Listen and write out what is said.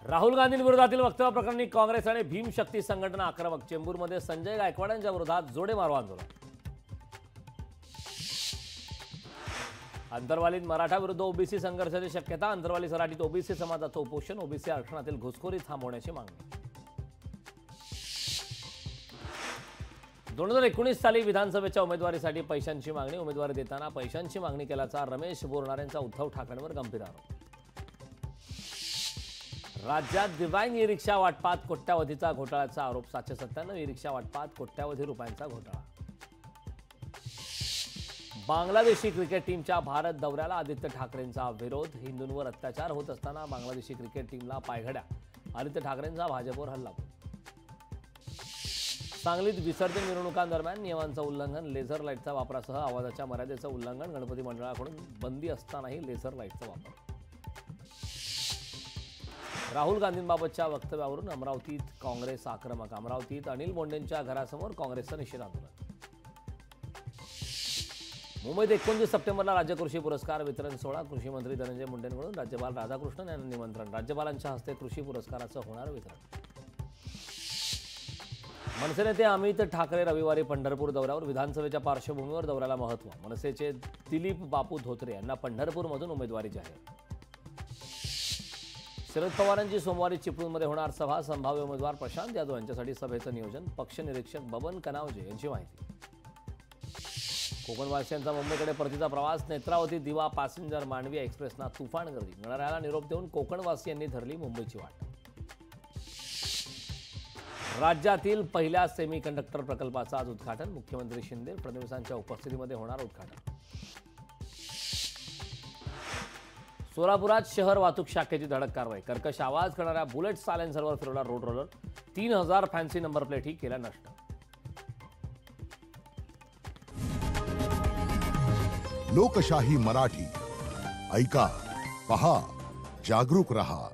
राहुल गांधींविरोधातील वक्तव्याप्रकरणी काँग्रेस आणि भीमशक्ती संघटना आक्रमक. चेंबूरमध्ये संजय गायकवाड यांच्या विरोधात जोडे मारो आंदोलन. अंतरवालीत मराठा विरुद्ध ओबीसी संघर्षाची शक्यता. अंतरवाली सराटीत ओबीसी समाजाचं उपोषण. ओबीसी आरक्षणातील घुसखोरी थांबवण्याची मागणी. 2019 साली विधानसभेच्या उमेदवारीसाठी पैशांची मागणी. उमेदवारी देताना पैशांची मागणी केल्याचा रमेश बोरणार यांचा उद्धव ठाकरेंवर गंभीर आरोप. राज्यात डिवाइन ई रिक्षा वाटपात कोट्यावधीचा घोटाळ्याचा आरोप. 797 ई रिक्षा वाटपात कोट्यावधी रुपयांचा घोटाळा. बांगलादेशी क्रिकेट टीमच्या भारत दौऱ्याला आदित्य ठाकरेंचा विरोध. हिंदूंवर अत्याचार होत असताना बांगलादेशी क्रिकेट टीमला पायघड्या. आदित्य ठाकरेंचा भाजपवर हल्ला. सांगलीत विसर्जन मिरवणुकांदरम्यान नियमांचं उल्लंघन. लेझर लाईटचा वापरासह आवाजाच्या मर्यादेचं उल्लंघन. गणपती मंडळाकडून बंदी असतानाही लेझर लाईटचा वापर. राहुल गांधींबाबतच्या वक्तव्यावरून अमरावतीत काँग्रेस आक्रमक. अमरावतीत अनिल बोंडेंच्या घरासमोर काँग्रेसचं निषेध आंदोलन. मुंबईत 29 सप्टेंबरला राज्य कृषी पुरस्कार वितरण सोहळा. कृषी मंत्री धनंजय मुंडेंकडून राज्यपाल राधाकृष्णन यांना निमंत्रण. राज्यपालांच्या हस्ते कृषी पुरस्काराचं होणार वितरण. मनसे नेते अमित ठाकरे रविवारी पंढरपूर दौऱ्यावर. विधानसभेच्या पार्श्वभूमीवर दौऱ्याला महत्त्व. मनसेचे दिलीप बापू धोत्रे यांना पंढरपूरमधून उमेदवारी जाहीर. शरद पवारांची सोमवारी चिपळूणमध्ये होणार सभा. संभाव्य उमेदवार प्रशांत यादव यांच्यासाठी सभेचं नियोजन. पक्ष निरीक्षक बबन कनावजे यांची माहिती. कोकणवासियांचा मुंबईकडे परतीचा प्रवास. नेत्रावती दिवा पॅसेंजर मांडवी एक्सप्रेसना तुफान गर्दी. गणरायाला निरोप देऊन कोकणवासियांनी धरली मुंबईची वाट. राज्यातील पहिल्या सेमीकंडक्टर प्रकल्पाचं आज उद्घाटन. मुख्यमंत्री शिंदे फडणवीसांच्या उपस्थितीमध्ये होणार उद्घाटन. सोलापुरात शहर वाहतूक शाखेची धडक कारवाई. कर्कश आवाज करणाऱ्या बुलेट सायलेन्सरवर फिरवला रोड रोलर. 3000 फॅन्सी नंबर प्लेटही केल्या नष्ट. लोकशाही मराठी ऐका, पहा, जागरूक रहा.